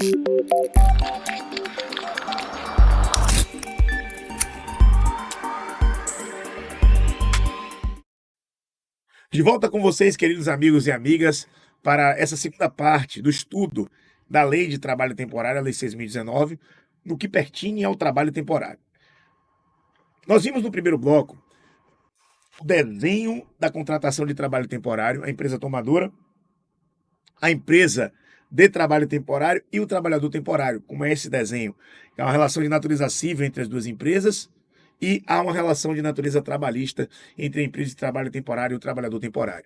De volta com vocês, queridos amigos e amigas, para essa segunda parte do estudo da Lei de Trabalho Temporário, a Lei 6.019, no que pertine ao trabalho temporário. Nós vimos no primeiro bloco o desenho da contratação de trabalho temporário, a empresa tomadora, a empresa de trabalho temporário e o trabalhador temporário, como é esse desenho. É uma relação de natureza civil entre as duas empresas e há uma relação de natureza trabalhista entre a empresa de trabalho temporário e o trabalhador temporário.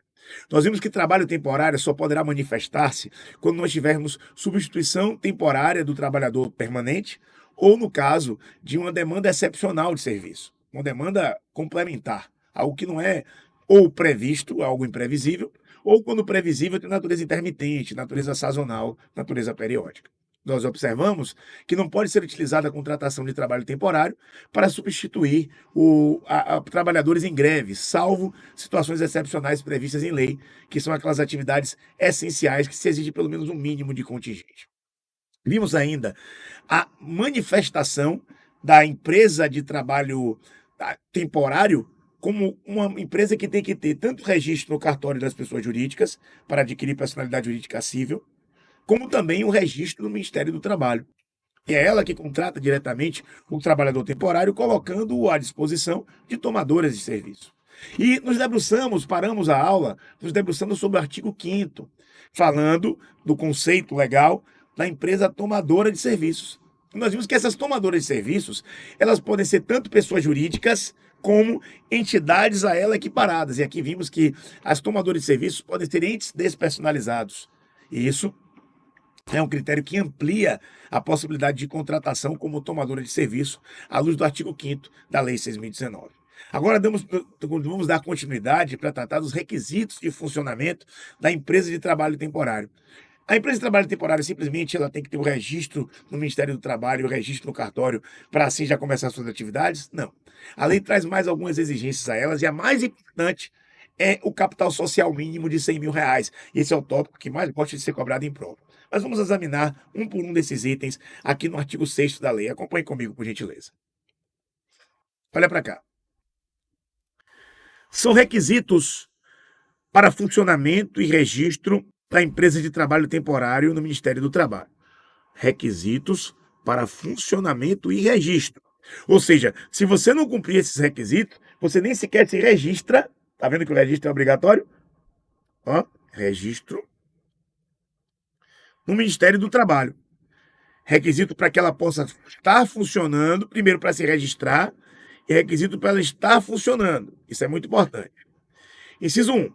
Nós vimos que trabalho temporário só poderá manifestar-se quando nós tivermos substituição temporária do trabalhador permanente ou no caso de uma demanda excepcional de serviço, uma demanda complementar, algo que não é ou previsto, algo imprevisível, ou quando previsível tem natureza intermitente, natureza sazonal, natureza periódica. Nós observamos que não pode ser utilizada a contratação de trabalho temporário para substituir trabalhadores em greve, salvo situações excepcionais previstas em lei, que são aquelas atividades essenciais que se exige pelo menos um mínimo de contingente. Vimos ainda a manifestação da empresa de trabalho temporário como uma empresa que tem que ter tanto registro no cartório das pessoas jurídicas para adquirir personalidade jurídica cível, como também o registro no Ministério do Trabalho. E é ela que contrata diretamente o trabalhador temporário, colocando-o à disposição de tomadoras de serviço. E paramos a aula, nos debruçando sobre o artigo 5º, falando do conceito legal da empresa tomadora de serviços. Nós vimos que essas tomadoras de serviços, elas podem ser tanto pessoas jurídicas como entidades a ela equiparadas. E aqui vimos que as tomadoras de serviços podem ser entes despersonalizados. E isso é um critério que amplia a possibilidade de contratação como tomadora de serviço, à luz do artigo 5º da Lei 6.019. Agora vamos dar continuidade para tratar dos requisitos de funcionamento da empresa de trabalho temporário. A empresa de trabalho temporário simplesmente ela tem que ter o registro no Ministério do Trabalho, o registro no cartório, para assim já começar suas atividades? Não. A lei traz mais algumas exigências a elas e a mais importante é o capital social mínimo de R$100 mil. Esse é o tópico que mais pode ser cobrado em prova. Mas vamos examinar um por um desses itens aqui no artigo 6º da lei. Acompanhe comigo, por gentileza. Olha para cá. São requisitos para funcionamento e registro da empresa de trabalho temporário no Ministério do Trabalho. Requisitos para funcionamento e registro. Ou seja, se você não cumprir esses requisitos, você nem sequer se registra. Tá vendo que o registro é obrigatório? Ó, registro no Ministério do Trabalho. Requisito para que ela possa estar funcionando, primeiro para se registrar, e requisito para ela estar funcionando. Isso é muito importante. Inciso 1.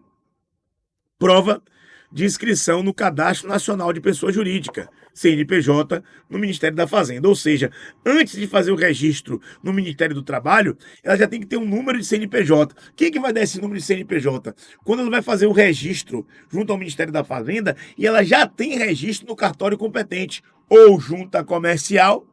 Prova de inscrição no Cadastro Nacional de Pessoa Jurídica, CNPJ, no Ministério da Fazenda. Ou seja, antes de fazer o registro no Ministério do Trabalho, ela já tem que ter um número de CNPJ. Quem é que vai dar esse número de CNPJ? Quando ela vai fazer o registro junto ao Ministério da Fazenda e ela já tem registro no cartório competente, ou junta comercial,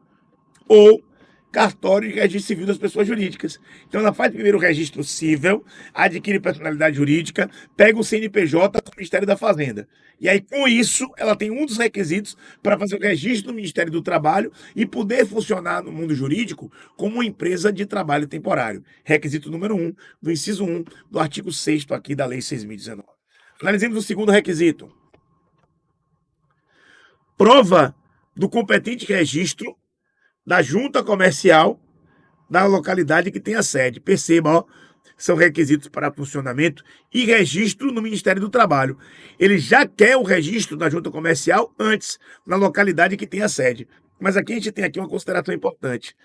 ou cartório de registro civil das pessoas jurídicas. Então ela faz primeiro o registro civil, adquire personalidade jurídica, pega o CNPJ do Ministério da Fazenda. E aí, com isso, ela tem um dos requisitos para fazer o registro no Ministério do Trabalho e poder funcionar no mundo jurídico como uma empresa de trabalho temporário. Requisito número 1 do inciso 1 do artigo 6º aqui da Lei 6.019. Analisemos o segundo requisito. Prova do competente registro da junta comercial da localidade que tem a sede. Perceba, ó, são requisitos para funcionamento e registro no Ministério do Trabalho. Ele já quer o registro da junta comercial antes, na localidade que tem a sede. Mas aqui a gente tem aqui uma consideração importante.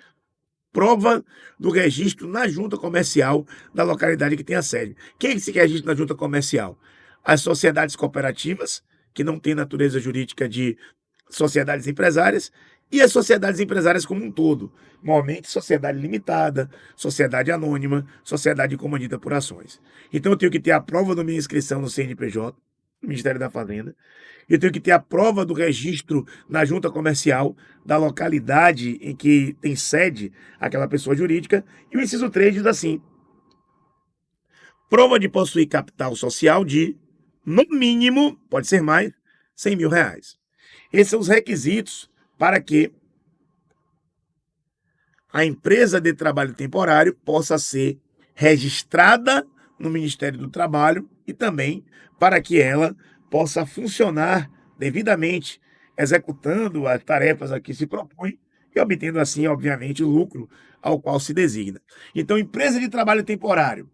Prova do registro na junta comercial da localidade que tem a sede. Quem se registra na junta comercial? As sociedades cooperativas, que não têm natureza jurídica de sociedades empresárias, e as sociedades empresárias como um todo, normalmente sociedade limitada, sociedade anônima, sociedade comandida por ações. Então eu tenho que ter a prova da minha inscrição no CNPJ, no Ministério da Fazenda, eu tenho que ter a prova do registro na junta comercial da localidade em que tem sede aquela pessoa jurídica, e o inciso 3 diz assim: prova de possuir capital social de, no mínimo, pode ser mais, R$100 mil. Esses são os requisitos para que a empresa de trabalho temporário possa ser registrada no Ministério do Trabalho e também para que ela possa funcionar devidamente, executando as tarefas a que se propõe e obtendo assim, obviamente, o lucro ao qual se designa. Então, empresa de trabalho temporário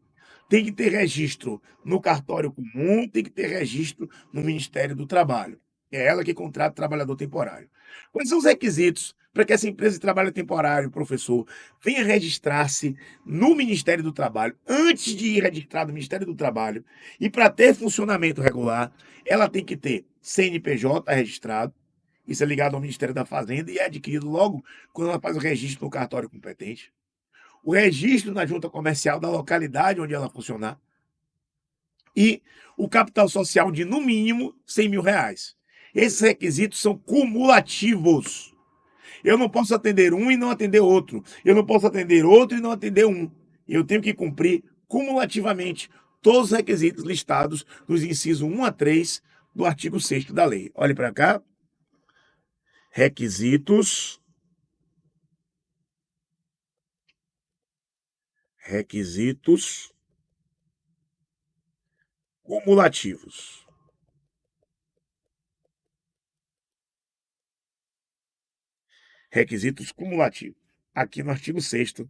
tem que ter registro no cartório comum, tem que ter registro no Ministério do Trabalho. É ela que contrata o trabalhador temporário. Quais são os requisitos para que essa empresa de trabalho temporário, professor, venha registrar-se no Ministério do Trabalho, antes de ir registrar no Ministério do Trabalho, e para ter funcionamento regular, ela tem que ter CNPJ registrado, isso é ligado ao Ministério da Fazenda e é adquirido logo quando ela faz o registro no cartório competente. O registro na junta comercial da localidade onde ela funcionar e o capital social de, no mínimo, R$ 100.000. Esses requisitos são cumulativos. Eu não posso atender um e não atender outro. Eu não posso atender outro e não atender um. Eu tenho que cumprir cumulativamente todos os requisitos listados nos incisos 1 a 3 do artigo 6º da lei. Olhe para cá. Requisitos. Requisitos cumulativos. Requisitos cumulativos. Aqui no artigo 6º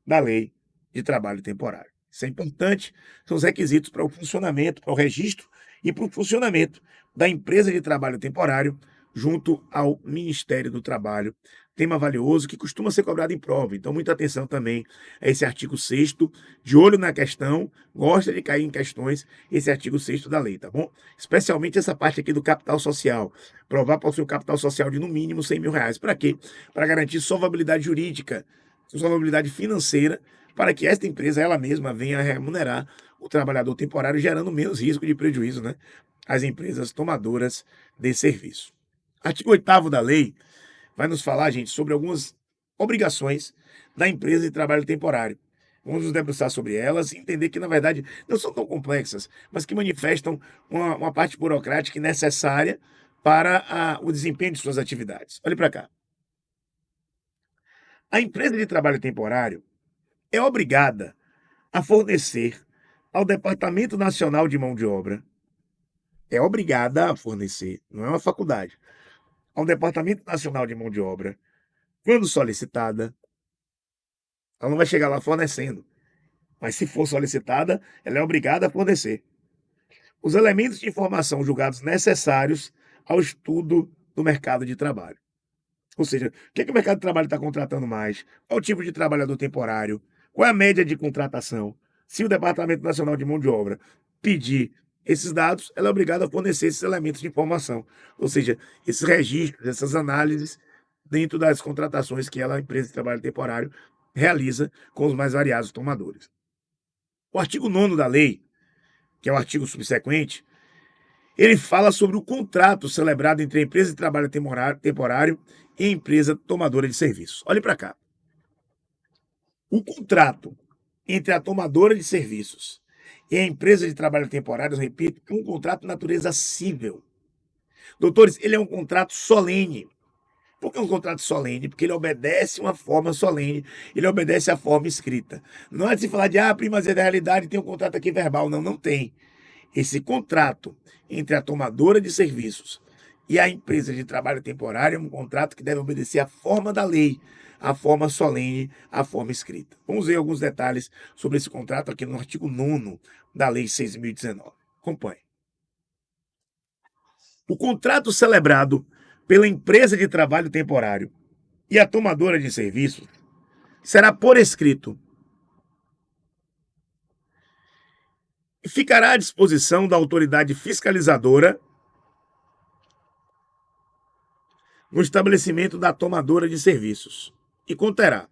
da Lei de Trabalho Temporário. Isso é importante, são os requisitos para o funcionamento, para o registro e para o funcionamento da empresa de trabalho temporário junto ao Ministério do Trabalho. Tema valioso que costuma ser cobrado em prova. Então, muita atenção também a esse artigo 6º, de olho na questão, gosta de cair em questões, esse artigo 6º da lei, tá bom? Especialmente essa parte aqui do capital social. Provar possuir um capital social de no mínimo R$ 100.000. Para quê? Para garantir solvabilidade jurídica, solvabilidade financeira, para que esta empresa ela mesma venha remunerar o trabalhador temporário, gerando menos risco de prejuízo, né, às empresas tomadoras de serviço. Artigo 8º da lei vai nos falar, gente, sobre algumas obrigações da empresa de trabalho temporário. Vamos nos debruçar sobre elas e entender que, na verdade, não são tão complexas, mas que manifestam uma parte burocrática necessária para o desempenho de suas atividades. Olhe para cá. A empresa de trabalho temporário é obrigada a fornecer ao Departamento Nacional de Mão de Obra, é obrigada a fornecer, não é uma faculdade, ao Departamento Nacional de Mão de Obra, quando solicitada, ela não vai chegar lá fornecendo, mas se for solicitada, ela é obrigada a fornecer os elementos de informação julgados necessários ao estudo do mercado de trabalho. Ou seja, o que o mercado de trabalho está contratando mais? Qual o tipo de trabalhador temporário? Qual é a média de contratação? Se o Departamento Nacional de Mão de Obra pedir esses dados, ela é obrigada a fornecer esses elementos de informação. Ou seja, esses registros, essas análises dentro das contratações que ela, a empresa de trabalho temporário, realiza com os mais variados tomadores. O artigo 9º da lei, que é o artigo subsequente, ele fala sobre o contrato celebrado entre a empresa de trabalho temporário e a empresa tomadora de serviços. Olhe para cá. O contrato entre a tomadora de serviços e a empresa de trabalho temporário, repito, é um contrato de natureza cível. Doutores, ele é um contrato solene. Por que um contrato solene? Porque ele obedece uma forma solene, ele obedece a forma escrita. Não é de se falar de, primazia da realidade, tem um contrato aqui verbal. Não, não tem. Esse contrato entre a tomadora de serviços e a empresa de trabalho temporário é um contrato que deve obedecer à forma da lei, à forma solene, à forma escrita. Vamos ver alguns detalhes sobre esse contrato aqui no artigo 9º da Lei 6.019. Acompanhe. O contrato celebrado pela empresa de trabalho temporário e a tomadora de serviços será por escrito e ficará à disposição da autoridade fiscalizadora no estabelecimento da tomadora de serviços e conterá.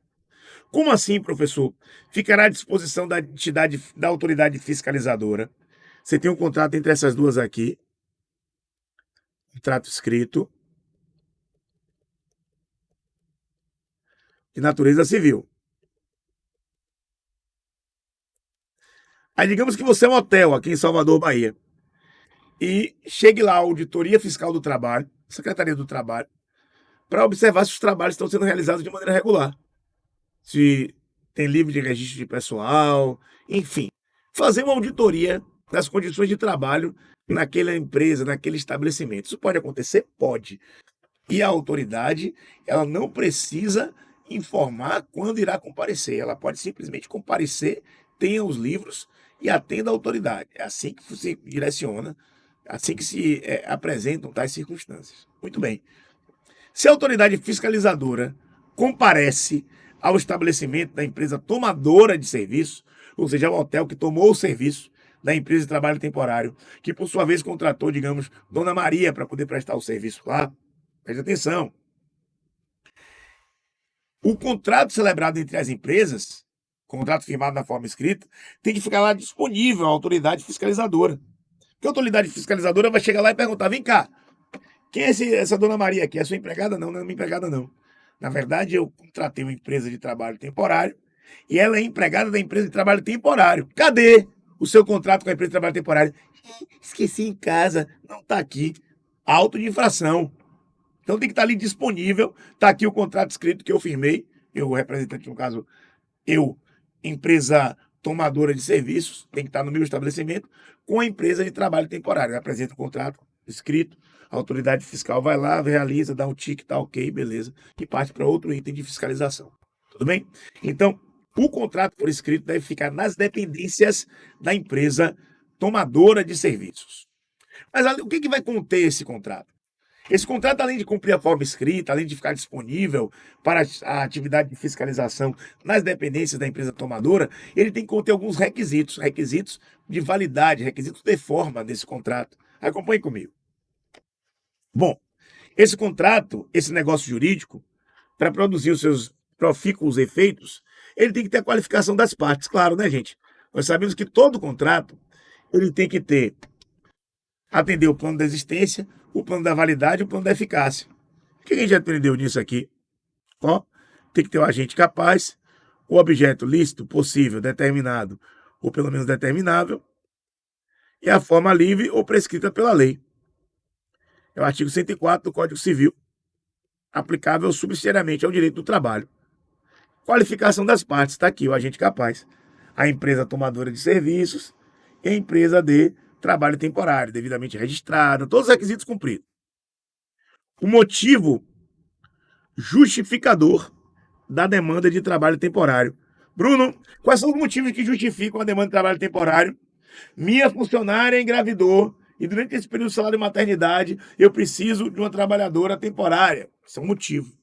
Como assim, professor? Ficará à disposição da entidade, da autoridade fiscalizadora. Você tem um contrato entre essas duas aqui, contrato escrito, de natureza civil. Aí digamos que você é um hotel aqui em Salvador, Bahia, e chegue lá a Auditoria Fiscal do Trabalho, Secretaria do Trabalho, para observar se os trabalhos estão sendo realizados de maneira regular, se tem livro de registro de pessoal, enfim, fazer uma auditoria das condições de trabalho naquela empresa, naquele estabelecimento. Isso pode acontecer? Pode. E a autoridade, ela não precisa informar quando irá comparecer, ela pode simplesmente comparecer, tenha os livros e atenda a autoridade. É assim que se direciona, assim que se apresentam tais circunstâncias. Muito bem. Se a autoridade fiscalizadora comparece ao estabelecimento da empresa tomadora de serviço, ou seja, o hotel que tomou o serviço da empresa de trabalho temporário, que por sua vez contratou, digamos, Dona Maria para poder prestar o serviço lá, preste atenção. O contrato celebrado entre as empresas, contrato firmado na forma escrita, tem que ficar lá disponível à autoridade fiscalizadora. Porque a autoridade fiscalizadora vai chegar lá e perguntar: vem cá, quem é essa Dona Maria aqui? É sua empregada? Não, não é minha empregada, não. Na verdade, eu contratei uma empresa de trabalho temporário e ela é empregada da empresa de trabalho temporário. Cadê o seu contrato com a empresa de trabalho temporário? Esqueci em casa, não está aqui. Auto de infração. Então tem que estar ali disponível. Está aqui o contrato escrito que eu firmei. Eu, representante, no caso, eu, empresa tomadora de serviços, tem que estar no meu estabelecimento, com a empresa de trabalho temporário. Eu apresento o contrato escrito, a autoridade fiscal vai lá, realiza, dá um tique, tá ok, beleza, e parte para outro item de fiscalização. Tudo bem? Então, o contrato por escrito deve ficar nas dependências da empresa tomadora de serviços. Mas o que vai conter esse contrato? Esse contrato, além de cumprir a forma escrita, além de ficar disponível para a atividade de fiscalização nas dependências da empresa tomadora, ele tem que conter alguns requisitos, requisitos de validade, requisitos de forma desse contrato. Acompanhe comigo. Bom, esse contrato, esse negócio jurídico, para produzir os seus profícuos efeitos, ele tem que ter a qualificação das partes, claro, né, gente? Nós sabemos que todo contrato, ele tem que ter, atender o plano da existência, o plano da validade e o plano da eficácia. O que a gente já aprendeu nisso aqui? Ó, tem que ter o agente capaz, o objeto lícito, possível, determinado ou pelo menos determinável, e a forma livre ou prescrita pela lei. É o artigo 104 do Código Civil, aplicável subsidiariamente ao direito do trabalho. Qualificação das partes, está aqui, o agente capaz. A empresa tomadora de serviços e a empresa de trabalho temporário, devidamente registrada, todos os requisitos cumpridos. O motivo justificador da demanda de trabalho temporário. Bruno, quais são os motivos que justificam a demanda de trabalho temporário? Minha funcionária engravidou e durante esse período de salário de maternidade eu preciso de uma trabalhadora temporária. Esse é um motivo.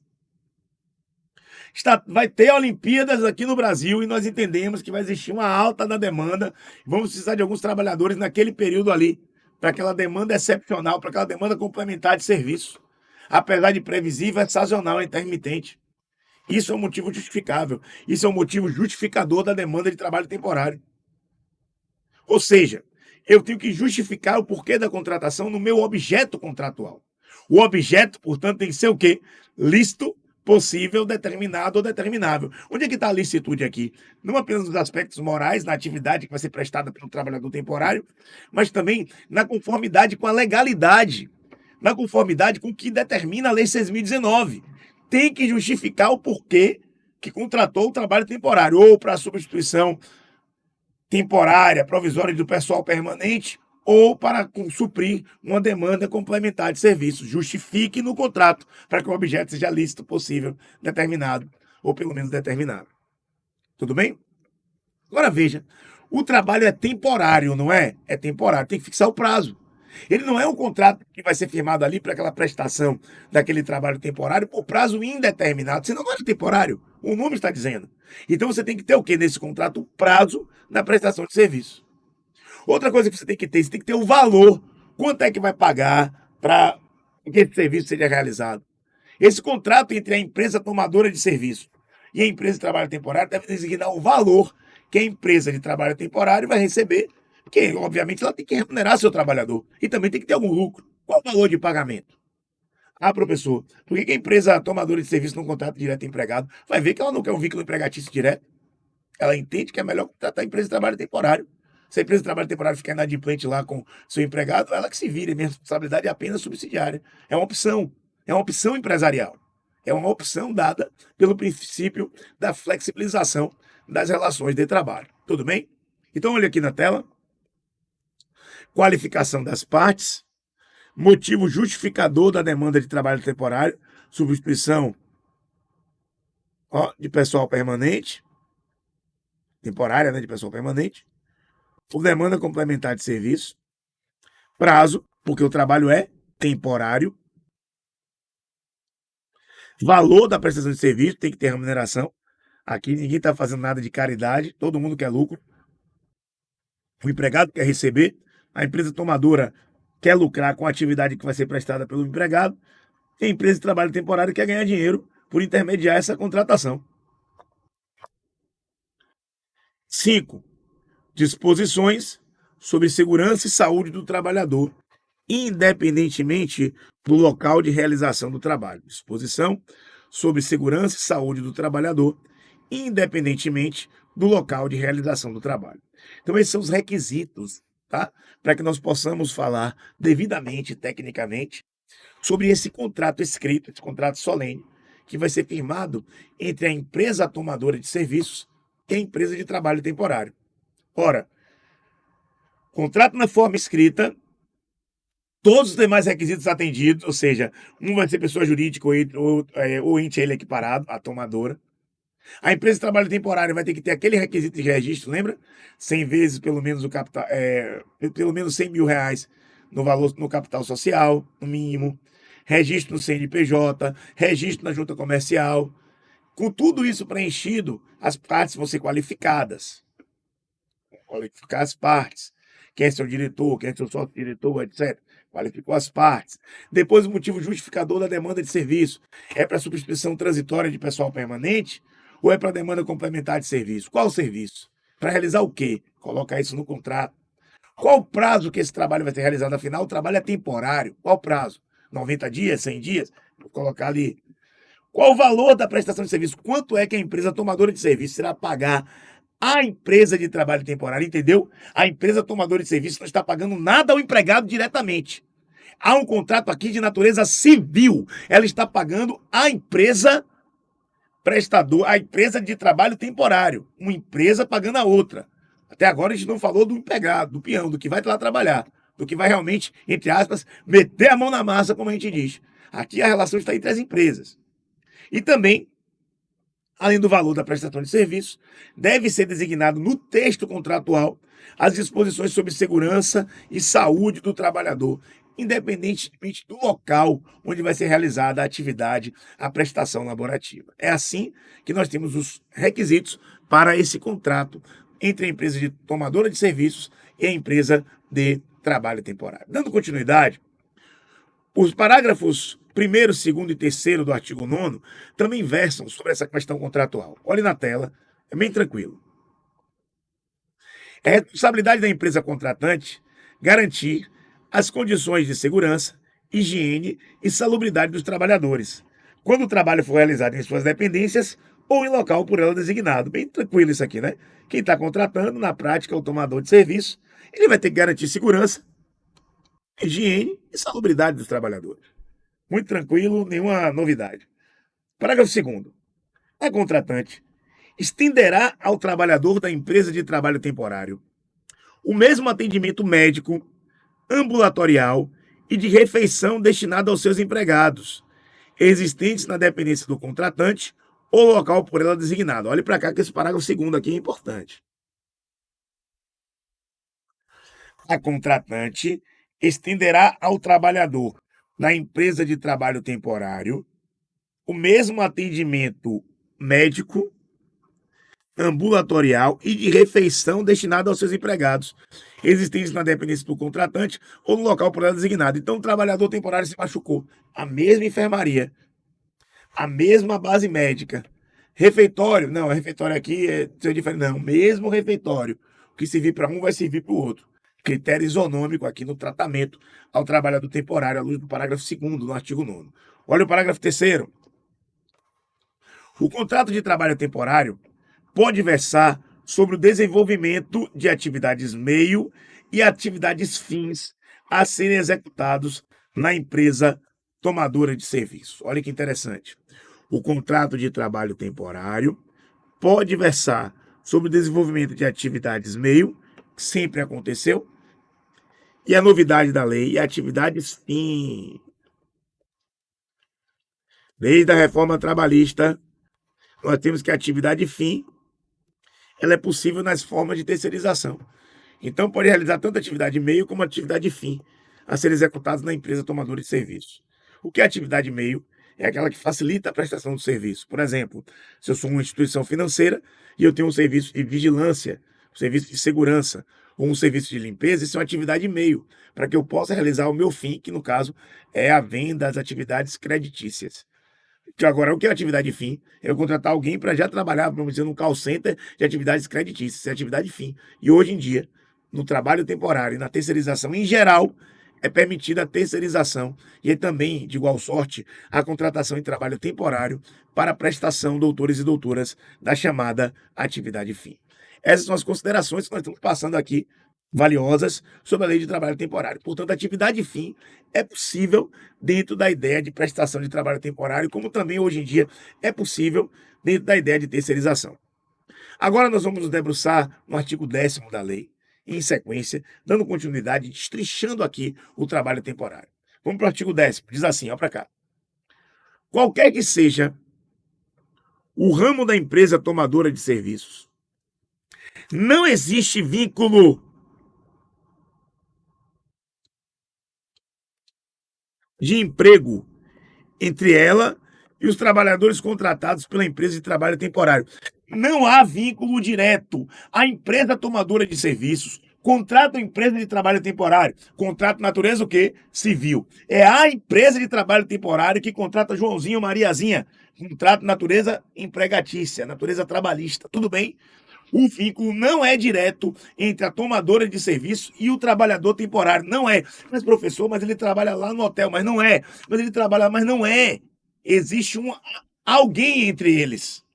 Vai ter Olimpíadas aqui no Brasil e nós entendemos que vai existir uma alta na demanda. Vamos precisar de alguns trabalhadores naquele período ali, para aquela demanda excepcional, para aquela demanda complementar de serviço. Apesar de previsível, é sazonal, é intermitente. Isso é um motivo justificável. Isso é um motivo justificador da demanda de trabalho temporário. Ou seja, eu tenho que justificar o porquê da contratação no meu objeto contratual. O objeto, portanto, tem que ser o quê? Lícito, possível, determinado ou determinável. Onde é que está a licitude aqui? Não apenas nos aspectos morais, na atividade que vai ser prestada pelo trabalhador temporário, mas também na conformidade com a legalidade, na conformidade com o que determina a Lei 6.019. Tem que justificar o porquê que contratou o trabalho temporário, ou para substituição temporária, provisória do pessoal permanente, ou para suprir uma demanda complementar de serviços. Justifique no contrato para que o objeto seja lícito, possível, determinado, ou pelo menos determinado. Tudo bem? Agora veja, o trabalho é temporário, não é? É temporário, tem que fixar o prazo. Ele não é um contrato que vai ser firmado ali para aquela prestação daquele trabalho temporário por prazo indeterminado, senão não é temporário. O nome está dizendo. Então você tem que ter o quê nesse contrato? O prazo na prestação de serviço. Outra coisa que você tem que ter o valor. Quanto é que vai pagar para que esse serviço seja realizado? Esse contrato entre a empresa tomadora de serviço e a empresa de trabalho temporário deve designar o valor que a empresa de trabalho temporário vai receber, porque, obviamente, ela tem que remunerar seu trabalhador e também tem que ter algum lucro. Qual o valor de pagamento? Ah, professor, por que a empresa tomadora de serviço não contrata direto empregado? Vai ver que ela não quer um vínculo empregatício direto. Ela entende que é melhor contratar a empresa de trabalho temporário. Se a empresa de trabalho temporário ficar inadimplente lá com seu empregado, ela que se vire, minha responsabilidade é apenas subsidiária. É uma opção empresarial. É uma opção dada pelo princípio da flexibilização das relações de trabalho. Tudo bem? Então, olha aqui na tela. Qualificação das partes, motivo justificador da demanda de trabalho temporário, substituição de pessoal permanente, temporária, né, de pessoal permanente, por demanda complementar de serviço, prazo, porque o trabalho é temporário, valor da prestação de serviço, tem que ter remuneração. Aqui ninguém está fazendo nada de caridade, todo mundo quer lucro. O empregado quer receber, a empresa tomadora quer lucrar com a atividade que vai ser prestada pelo empregado, e a empresa de trabalho temporário quer ganhar dinheiro por intermediar essa contratação. 5. Disposições sobre segurança e saúde do trabalhador, independentemente do local de realização do trabalho. Disposição sobre segurança e saúde do trabalhador, independentemente do local de realização do trabalho. Então, esses são os requisitos, tá? Para que nós possamos falar devidamente, tecnicamente, sobre esse contrato escrito, esse contrato solene, que vai ser firmado entre a empresa tomadora de serviços e a empresa de trabalho temporário. Ora, contrato na forma escrita, todos os demais requisitos atendidos, ou seja, um vai ser pessoa jurídica ou ente ele equiparado, a tomadora. A empresa de trabalho temporário vai ter que ter aquele requisito de registro, lembra? 100 vezes pelo menos o capital, pelo menos 100 mil reais no valor no capital social, no mínimo. Registro no CNPJ, registro na junta comercial. Com tudo isso preenchido, as partes vão ser qualificadas. Qualificar as partes. Quem é seu diretor, quem é seu sócio-diretor, etc. Qualificou as partes. Depois, o motivo justificador da demanda de serviço. É para substituição transitória de pessoal permanente ou é para demanda complementar de serviço? Qual o serviço? Para realizar o quê? Colocar isso no contrato. Qual o prazo que esse trabalho vai ser realizado? Afinal, o trabalho é temporário. Qual o prazo? 90 dias, 100 dias? Vou colocar ali. Qual o valor da prestação de serviço? Quanto é que a empresa tomadora de serviço irá pagar à empresa de trabalho temporário? Entendeu? A empresa tomadora de serviço não está pagando nada ao empregado diretamente. Há um contrato aqui de natureza civil. Ela está pagando à empresa prestador, a empresa de trabalho temporário. Uma empresa pagando a outra. Até agora a gente não falou do empregado, do peão, do que vai lá trabalhar, do que vai realmente, entre aspas, meter a mão na massa, como a gente diz. Aqui a relação está entre as empresas. E também, além do valor da prestação de serviço, deve ser designado no texto contratual as disposições sobre segurança e saúde do trabalhador, independentemente do local onde vai ser realizada a atividade, a prestação laborativa. É assim que nós temos os requisitos para esse contrato entre a empresa de tomadora de serviços e a empresa de trabalho temporário. Dando continuidade, os parágrafos 1º, 2º e 3º do artigo 9º também versam sobre essa questão contratual. Olhe na tela, é bem tranquilo. É responsabilidade da empresa contratante garantir as condições de segurança, higiene e salubridade dos trabalhadores, quando o trabalho for realizado em suas dependências ou em local por ela designado. Bem tranquilo isso aqui, né? Quem está contratando, na prática, é o tomador de serviço, ele vai ter que garantir segurança, higiene e salubridade dos trabalhadores. Muito tranquilo, nenhuma novidade. Parágrafo 2º. A contratante estenderá ao trabalhador da empresa de trabalho temporário o mesmo atendimento médico, ambulatorial e de refeição destinado aos seus empregados, existentes na dependência do contratante ou local por ela designado. Olhe para cá que esse parágrafo 2º aqui é importante. A contratante estenderá ao trabalhador da empresa de trabalho temporário o mesmo atendimento médico, ambulatorial e de refeição destinado aos seus empregados, existentes na dependência do contratante ou no local por ela designado. Então, o trabalhador temporário se machucou. A mesma enfermaria, a mesma base médica, refeitório, não, refeitório aqui é diferente, não, mesmo refeitório. O que servir para um vai servir para o outro. Critério isonômico aqui no tratamento ao trabalhador temporário, à luz do parágrafo 2º do artigo 9º. Olha o parágrafo 3º. O contrato de trabalho temporário pode versar sobre o desenvolvimento de atividades meio e atividades fins a serem executados na empresa tomadora de serviço. Olha que interessante. O contrato de trabalho temporário pode versar sobre o desenvolvimento de atividades meio, que sempre aconteceu, e a novidade da lei é atividades fim. Desde a reforma trabalhista, nós temos que a atividade fim ela é possível nas formas de terceirização. Então, pode realizar tanto atividade meio como atividade fim a ser executadas na empresa tomadora de serviço. O que é atividade meio? É aquela que facilita a prestação do serviço. Por exemplo, se eu sou uma instituição financeira e eu tenho um serviço de vigilância, um serviço de segurança ou um serviço de limpeza, isso é uma atividade meio, para que eu possa realizar o meu fim, que no caso é a venda das atividades creditícias. Que agora, o que é atividade fim? É eu contratar alguém para já trabalhar, vamos dizer, num call center de atividades creditícias, isso é atividade fim. E hoje em dia, no trabalho temporário e na terceirização em geral, é permitida a terceirização e é também, de igual sorte, a contratação em trabalho temporário para prestação doutores e doutoras da chamada atividade fim. Essas são as considerações que nós estamos passando aqui, valiosas, sobre a lei de trabalho temporário. Portanto, a atividade fim é possível dentro da ideia de prestação de trabalho temporário, como também hoje em dia é possível dentro da ideia de terceirização. Agora nós vamos nos debruçar no artigo 10º da lei, em sequência, dando continuidade, destrinchando aqui o trabalho temporário. Vamos para o artigo 10º, diz assim, ó para cá. Qualquer que seja o ramo da empresa tomadora de serviços, não existe vínculo de emprego entre ela e os trabalhadores contratados pela empresa de trabalho temporário. Não há vínculo direto. A empresa tomadora de serviços contrata a empresa de trabalho temporário. Contrato natureza o quê? Civil. É a empresa de trabalho temporário que contrata Joãozinho, Mariazinha. Contrato natureza empregatícia, natureza trabalhista. Tudo bem? O vínculo não é direto entre a tomadora de serviço e o trabalhador temporário. Não é. Mas, professor, mas ele trabalha lá no hotel. Mas não é. Mas ele trabalha, mas não é. Existe alguém entre eles.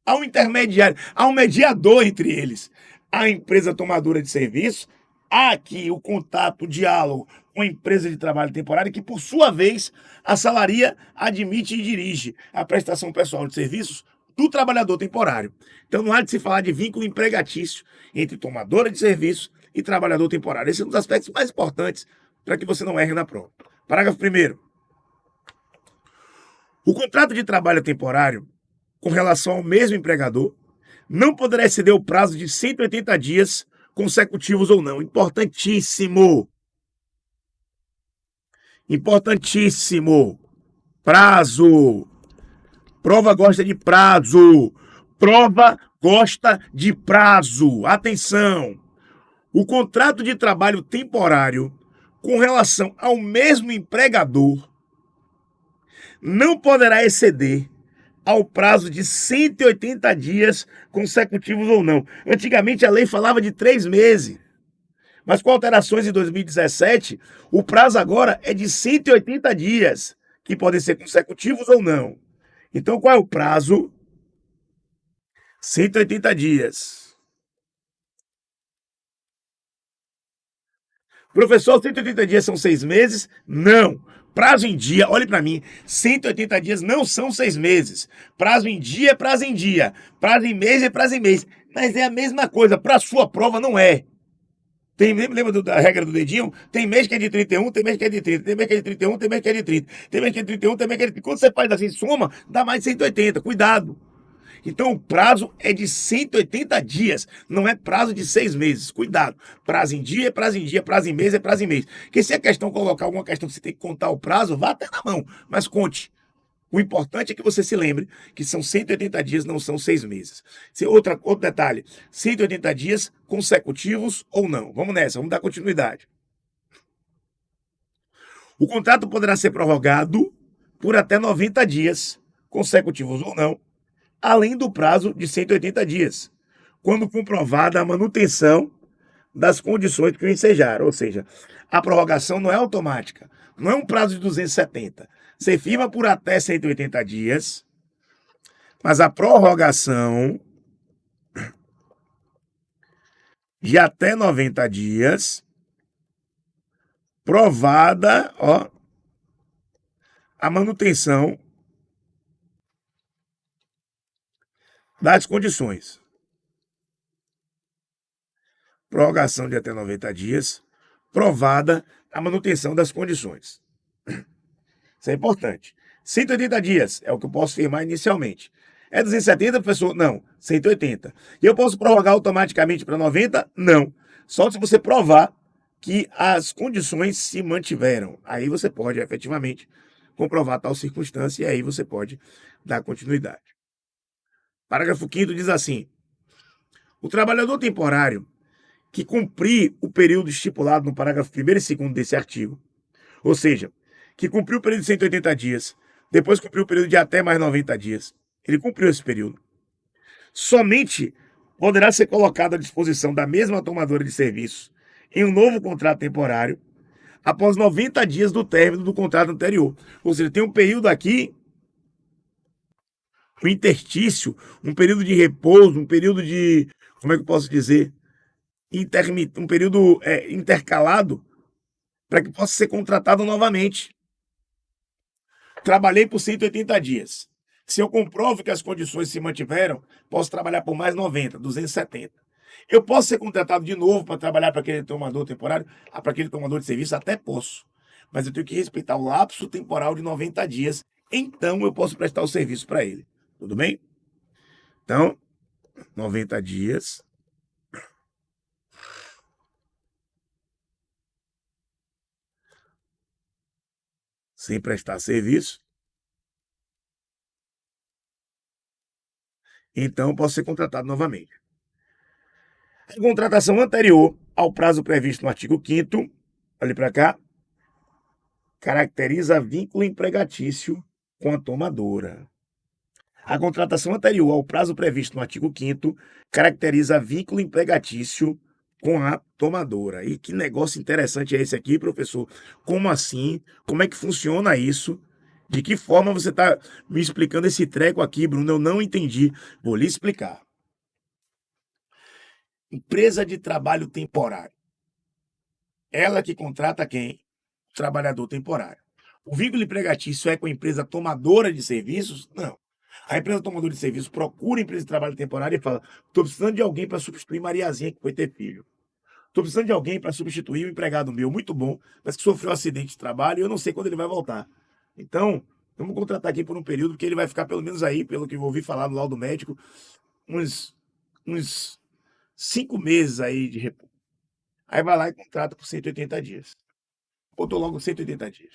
Há um intermediário, há um mediador entre eles. A empresa tomadora de serviço, há aqui o contato, o diálogo com a empresa de trabalho temporário, que, por sua vez, assalaria, admite e dirige a prestação pessoal de serviços do trabalhador temporário. Então, não há de se falar de vínculo empregatício entre tomadora de serviço e trabalhador temporário. Esse é um dos aspectos mais importantes para que você não erre na prova. Parágrafo 1º. O contrato de trabalho temporário, com relação ao mesmo empregador, não poderá exceder o prazo de 180 dias consecutivos ou não. Importantíssimo. Importantíssimo. Prazo. Prova gosta de prazo. Prova gosta de prazo. Atenção. O contrato de trabalho temporário com relação ao mesmo empregador não poderá exceder ao prazo de 180 dias consecutivos ou não. Antigamente a lei falava de 3 meses, mas com alterações em 2017, o prazo agora é de 180 dias, que podem ser consecutivos ou não. Então qual é o prazo? 180 dias. Professor, 180 dias são 6 meses? Não. Prazo em dia, olhe para mim, 180 dias não são 6 meses. Prazo em dia é prazo em dia. Prazo em mês é prazo em mês. Mas é a mesma coisa, para sua prova não é. Lembra da regra do dedinho? Tem mês que é de 31, tem mês que é de 30, tem mês que é de 31, tem mês que é de 30, tem mês que é de 31, tem mês que é de 30. Quando você faz assim, soma, dá mais de 180. Cuidado. Então, o prazo é de 180 dias, não é prazo de 6 meses. Cuidado. Prazo em dia é prazo em dia, prazo em mês é prazo em mês. Porque se a questão colocar alguma questão que você tem que contar o prazo, vá até na mão, mas conte. O importante é que você se lembre que são 180 dias, não são 6 meses. Outro detalhe, 180 dias consecutivos ou não. Vamos nessa, vamos dar continuidade. O contrato poderá ser prorrogado por até 90 dias, consecutivos ou não, além do prazo de 180 dias, quando comprovada a manutenção das condições que o ensejaram. Ou seja, a prorrogação não é automática, não é um prazo de 270. Você firma por até 180 dias, mas a prorrogação de até 90 dias, provada, ó, a manutenção das condições. Prorrogação de até 90 dias, provada a manutenção das condições. Isso é importante. 180 dias é o que eu posso firmar inicialmente. É 270, professor? Não, 180. E eu posso prorrogar automaticamente para 90? Não. Só se você provar que as condições se mantiveram. Aí você pode efetivamente comprovar tal circunstância e aí você pode dar continuidade. Parágrafo 5º diz assim: o trabalhador temporário que cumprir o período estipulado no parágrafo 1º e 2º desse artigo, ou seja, que cumpriu o período de 180 dias, depois cumpriu o período de até mais 90 dias, ele cumpriu esse período, somente poderá ser colocado à disposição da mesma tomadora de serviços em um novo contrato temporário após 90 dias do término do contrato anterior. Ou seja, tem um período aqui, um interstício, um período de repouso, um período de, como é que eu posso dizer, um período intercalado para que possa ser contratado novamente. Trabalhei por 180 dias. Se eu comprovo que as condições se mantiveram, posso trabalhar por mais 90, 270. Eu posso ser contratado de novo para trabalhar para aquele tomador temporário, para aquele tomador de serviço? Até posso. Mas eu tenho que respeitar o lapso temporal de 90 dias. Então eu posso prestar o serviço para ele. Tudo bem? Então, 90 dias. Sem prestar serviço. Então, posso ser contratado novamente. A contratação anterior ao prazo previsto no artigo 5º, olhe para cá, caracteriza vínculo empregatício com a tomadora. A contratação anterior ao prazo previsto no artigo 5º caracteriza vínculo empregatício com a tomadora. E que negócio interessante é esse aqui, professor? Como assim? Como é que funciona isso? De que forma você está me explicando esse treco aqui, Bruno? Eu não entendi. Vou lhe explicar. Empresa de trabalho temporário. Ela que contrata quem? O trabalhador temporário. O vínculo empregatício é com a empresa tomadora de serviços? Não. A empresa tomadora de serviços procura a empresa de trabalho temporário e fala: estou precisando de alguém para substituir Mariazinha que foi ter filho. Estou precisando de alguém para substituir um empregado meu muito bom, mas que sofreu um acidente de trabalho e eu não sei quando ele vai voltar. Então, vamos contratar aqui por um período, porque ele vai ficar pelo menos aí, pelo que eu ouvi falar no laudo médico, uns 5 meses aí de repouso. Aí vai lá e contrata por 180 dias. Botou logo 180 dias.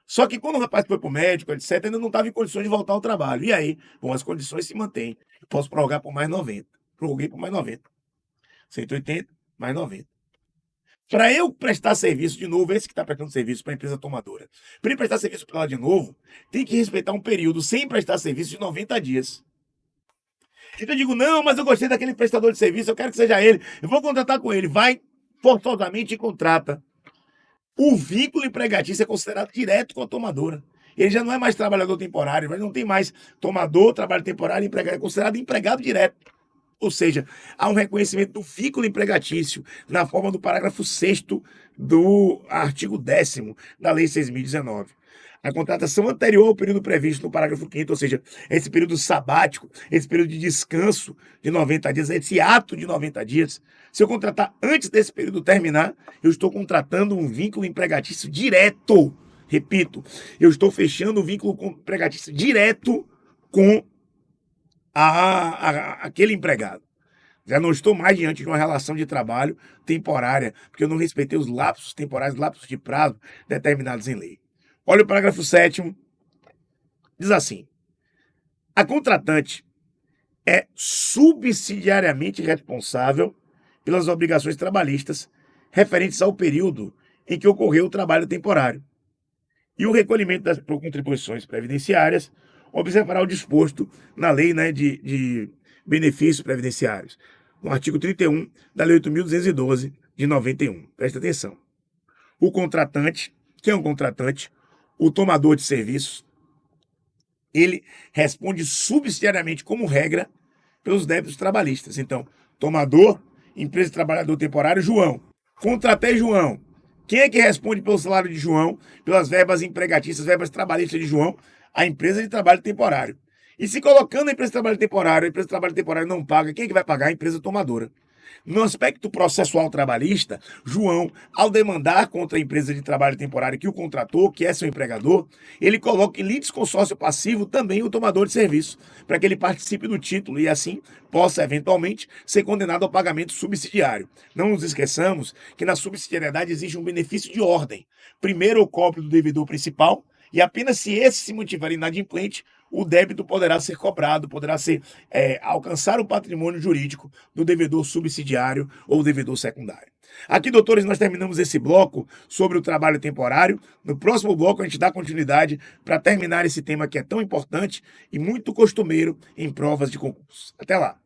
Só que quando o rapaz foi para o médico, etc., ainda não estava em condições de voltar ao trabalho. E aí? Bom, as condições se mantêm. Eu posso prorrogar por mais 90. Prorroguei por mais 90. 180, mais 90. Para eu prestar serviço de novo, esse que está prestando serviço para a empresa tomadora, para ele prestar serviço para ela de novo, tem que respeitar um período sem prestar serviço de 90 dias. Então eu digo: não, mas eu gostei daquele prestador de serviço, eu quero que seja ele, eu vou contratar com ele. Vai forçosamente e contrata. O vínculo empregatício é considerado direto com a tomadora. Ele já não é mais trabalhador temporário, mas não tem mais tomador, trabalho temporário, empregado, é considerado empregado direto. Ou seja, há um reconhecimento do vínculo empregatício na forma do parágrafo 6º do artigo 10º da Lei 6.019. A contratação anterior ao período previsto no parágrafo 5º, ou seja, esse período sabático, esse período de descanso de 90 dias, esse ato de 90 dias, se eu contratar antes desse período terminar, eu estou contratando um vínculo empregatício direto. Repito, eu estou fechando um vínculo empregatício direto com aquele empregado. Já não estou mais diante de uma relação de trabalho temporária, porque eu não respeitei os lapsos temporais, lapsos de prazo determinados em lei. Olha o parágrafo 7º, diz assim: a contratante é subsidiariamente responsável pelas obrigações trabalhistas referentes ao período em que ocorreu o trabalho temporário e o recolhimento das contribuições previdenciárias observará o disposto na lei, né, de benefícios previdenciários, no artigo 31 da Lei 8.212 de 91. Presta atenção. O contratante, quem é um contratante? O tomador de serviços, ele responde subsidiariamente, como regra, pelos débitos trabalhistas. Então, tomador, empresa de trabalhador temporário, João. Contratei João. Quem é que responde pelo salário de João, pelas verbas empregatícias, verbas trabalhistas de João? A empresa de trabalho temporário. E se colocando a empresa de trabalho temporário, a empresa de trabalho temporário não paga, quem é que vai pagar? A empresa tomadora. No aspecto processual trabalhista, João, ao demandar contra a empresa de trabalho temporário que o contratou, que é seu empregador, ele coloca em litisconsórcio passivo também o tomador de serviço, para que ele participe do título e assim possa eventualmente ser condenado ao pagamento subsidiário. Não nos esqueçamos que na subsidiariedade existe um benefício de ordem. Primeiro o cobro do devedor principal, e apenas se esse se mantiver inadimplente, o débito poderá ser cobrado, poderá ser alcançar o patrimônio jurídico do devedor subsidiário ou devedor secundário. Aqui, doutores, nós terminamos esse bloco sobre o trabalho temporário. No próximo bloco, a gente dá continuidade para terminar esse tema que é tão importante e muito costumeiro em provas de concurso. Até lá.